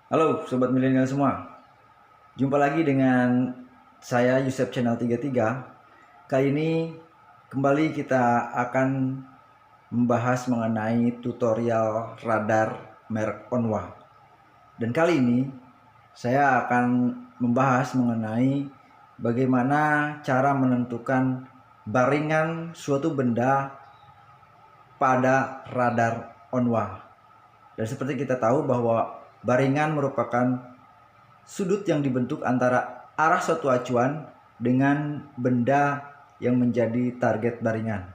Halo Sobat Milenial semua. Jumpa lagi dengan saya Yusef Channel 33. Kali ini kembali kita akan membahas mengenai tutorial radar merek Onwa. Dan kali ini saya akan membahas mengenai bagaimana cara menentukan baringan suatu benda pada radar Onwa. Dan seperti kita tahu bahwa baringan merupakan sudut yang dibentuk antara arah suatu acuan dengan benda yang menjadi target baringan.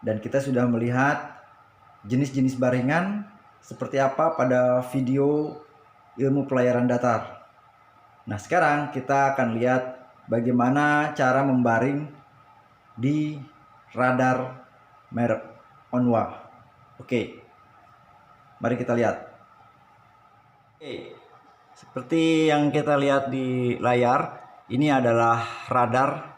Dan kita sudah melihat jenis-jenis baringan seperti apa pada video ilmu pelayaran datar. Nah, sekarang kita akan lihat bagaimana cara membaring di radar merek Onwa. Oke, mari kita lihat. Oke, seperti yang kita lihat di layar, ini adalah radar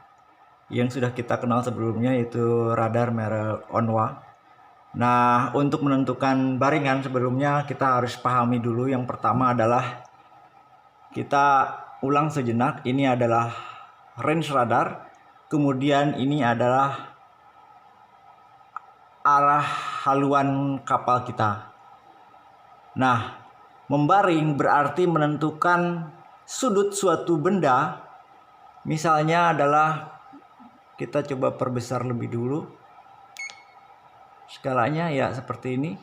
yang sudah kita kenal sebelumnya, yaitu radar merek Onwa. Nah, untuk menentukan baringan sebelumnya kita harus pahami dulu. Yang pertama adalah kita ulang sejenak. Ini adalah range radar, kemudian ini adalah arah haluan kapal kita. Nah, membaring berarti menentukan sudut suatu benda. Misalnya adalah, kita coba perbesar lebih dulu skalanya, ya seperti ini.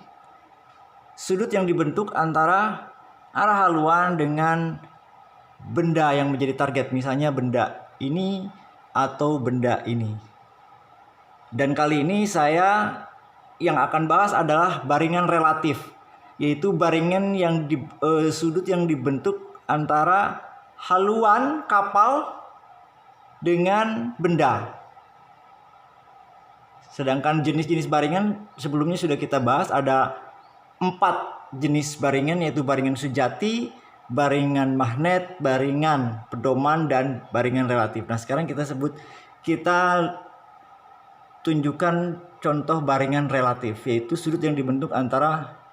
Sudut yang dibentuk antara arah haluan dengan benda yang menjadi target, misalnya benda ini atau benda ini. Dan kali ini saya yang akan bahas adalah baringan relatif, yaitu baringan yang sudut yang dibentuk antara haluan kapal dengan benda. Sedangkan jenis-jenis baringan sebelumnya sudah kita bahas, ada 4 jenis baringan, yaitu baringan sejati, baringan magnet, baringan pedoman, dan baringan relatif. Nah, sekarang kita tunjukkan contoh baringan relatif, yaitu sudut yang dibentuk antara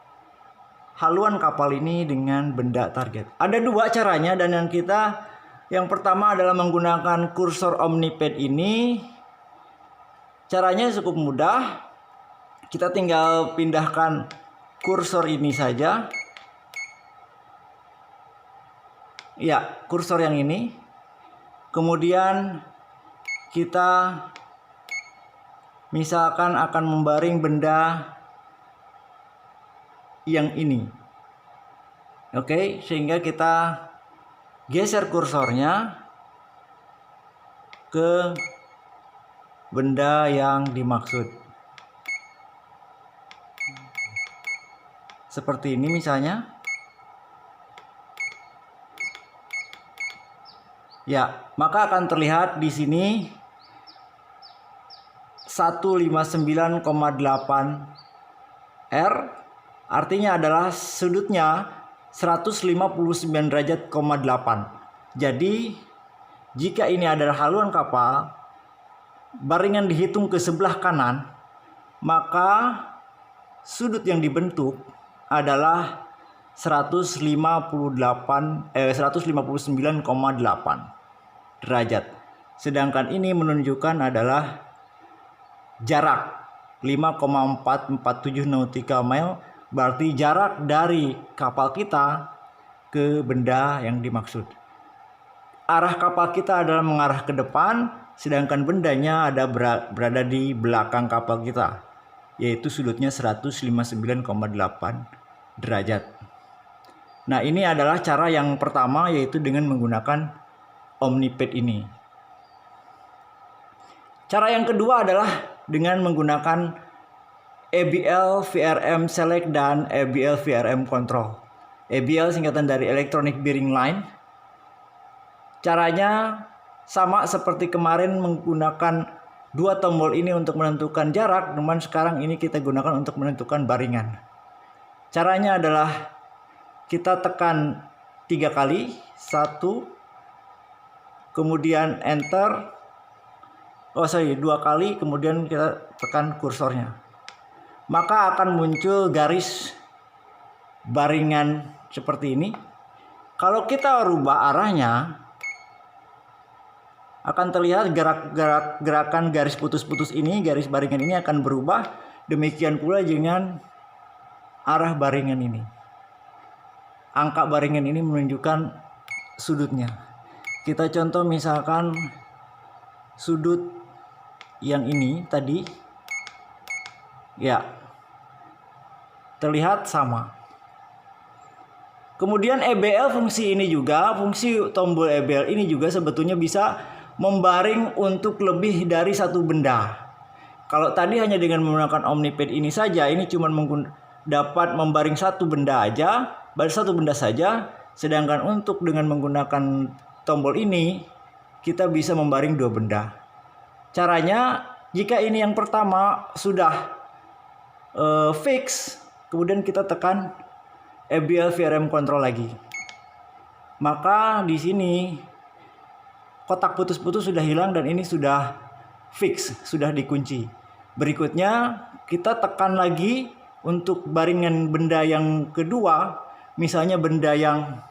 haluan kapal ini dengan benda target. Ada 2 caranya, dan yang pertama adalah menggunakan kursor omnipad ini. Caranya cukup mudah. Kita tinggal pindahkan kursor ini saja. Ya, kursor yang ini. Kemudian kita misalkan akan membaring benda yang ini. Oke, sehingga kita geser kursornya ke benda yang dimaksud. Seperti ini misalnya. Ya, maka akan terlihat di sini 159,8 R, artinya adalah sudutnya 159 derajat, 8. Jadi jika ini adalah haluan kapal, baringan dihitung ke sebelah kanan, maka sudut yang dibentuk adalah 159,8 derajat. Sedangkan ini menunjukkan adalah jarak 5,447 nautical mile, berarti jarak dari kapal kita ke benda yang dimaksud. Arah kapal kita adalah mengarah ke depan, sedangkan bendanya berada di belakang kapal kita, yaitu sudutnya 159,8 derajat. Nah, ini adalah cara yang pertama, yaitu dengan menggunakan omnipad ini. Cara yang kedua adalah dengan menggunakan EBL VRM Select dan EBL VRM Control. EBL singkatan dari Electronic Bearing Line. Caranya sama seperti kemarin, menggunakan 2 tombol ini untuk menentukan jarak, namun sekarang ini kita gunakan untuk menentukan baringan. Caranya adalah kita tekan 3 kali, 1, kemudian enter, 2 kali, kemudian kita tekan kursornya. Maka akan muncul garis baringan seperti ini. Kalau kita rubah arahnya, akan terlihat gerakan garis putus-putus ini, garis baringan ini akan berubah. Demikian pula dengan arah baringan ini. Angka baringan ini menunjukkan sudutnya. Kita contoh misalkan sudut yang ini tadi, ya, terlihat sama. Kemudian EBL fungsi ini juga, fungsi tombol EBL ini juga sebetulnya bisa membaring untuk lebih dari satu benda. Kalau tadi hanya dengan menggunakan Omnipad ini saja, ini cuma dapat membaring satu benda aja, baru satu benda saja. Sedangkan untuk dengan menggunakan tombol ini, kita bisa membaring dua benda. Caranya, jika ini yang pertama sudah fix, kemudian kita tekan EBL VRM Control lagi. Maka di sini kotak putus-putus sudah hilang dan ini sudah fix, sudah dikunci. Berikutnya kita tekan lagi untuk baringan benda yang kedua, misalnya benda yang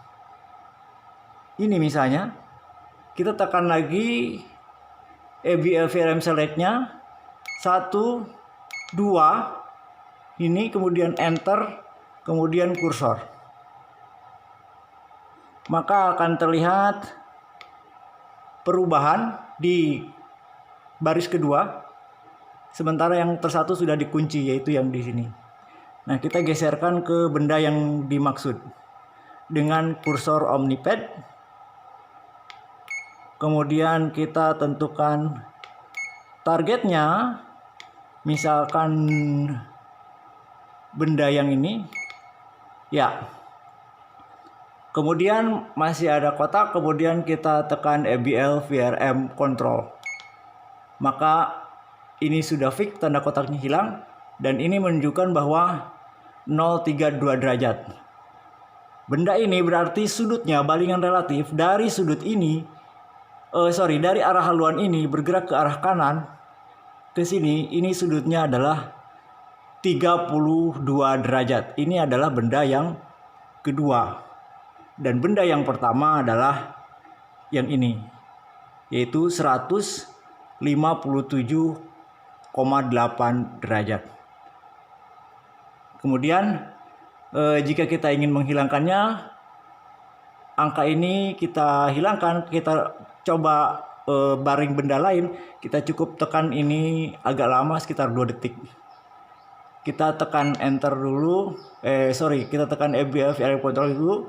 ini misalnya, kita tekan lagi EBL VRM Select-nya 1, 2, ini kemudian enter, kemudian kursor. Maka akan terlihat perubahan di baris kedua, sementara yang tersatu sudah dikunci, yaitu yang di sini. Nah, kita geserkan ke benda yang dimaksud dengan kursor Omnipad. Kemudian kita tentukan targetnya, misalkan benda yang ini, ya. Kemudian masih ada kotak, kemudian kita tekan EBL VRM Control. Maka ini sudah fix, tanda kotaknya hilang, dan ini menunjukkan bahwa 032 derajat. Benda ini berarti sudutnya balingan relatif dari sudut ini, dari arah haluan ini bergerak ke arah kanan ke sini, ini sudutnya adalah 32 derajat. Ini adalah benda yang kedua. Dan benda yang pertama adalah yang ini, yaitu 157,8 derajat. Kemudian jika kita ingin menghilangkannya, angka ini kita hilangkan, kita coba baring benda lain, kita cukup tekan ini agak lama, sekitar 2 detik. Kita tekan enter dulu, kita tekan EBL VRM Control dulu.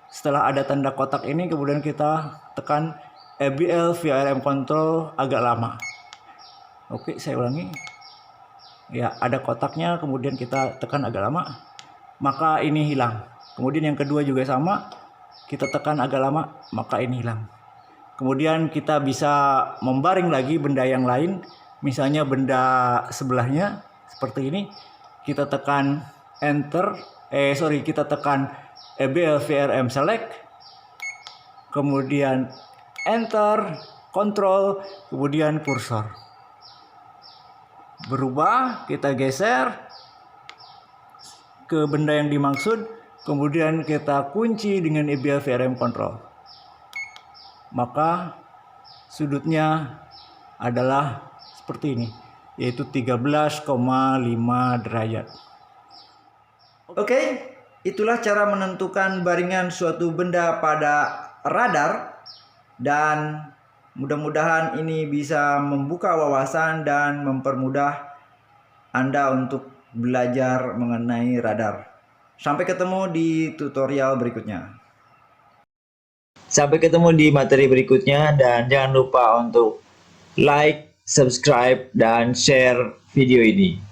Setelah ada tanda kotak ini, kemudian kita tekan EBL VRM Control agak lama. Oke, saya ulangi. Ya, ada kotaknya, kemudian kita tekan agak lama, maka ini hilang. Kemudian yang kedua juga sama, kita tekan agak lama, maka ini hilang. Kemudian kita bisa membaring lagi benda yang lain, misalnya benda sebelahnya seperti ini. Kita tekan enter, kita tekan EBL VRM Select, kemudian enter, kontrol, kemudian kursor. Berubah, kita geser ke benda yang dimaksud, kemudian kita kunci dengan EBL VRM Control. Maka sudutnya adalah seperti ini, yaitu 13,5 derajat. Oke, itulah cara menentukan baringan suatu benda pada radar, dan mudah-mudahan ini bisa membuka wawasan dan mempermudah Anda untuk belajar mengenai radar. Sampai ketemu di tutorial berikutnya. Sampai ketemu di materi berikutnya, dan jangan lupa untuk like, subscribe, dan share video ini.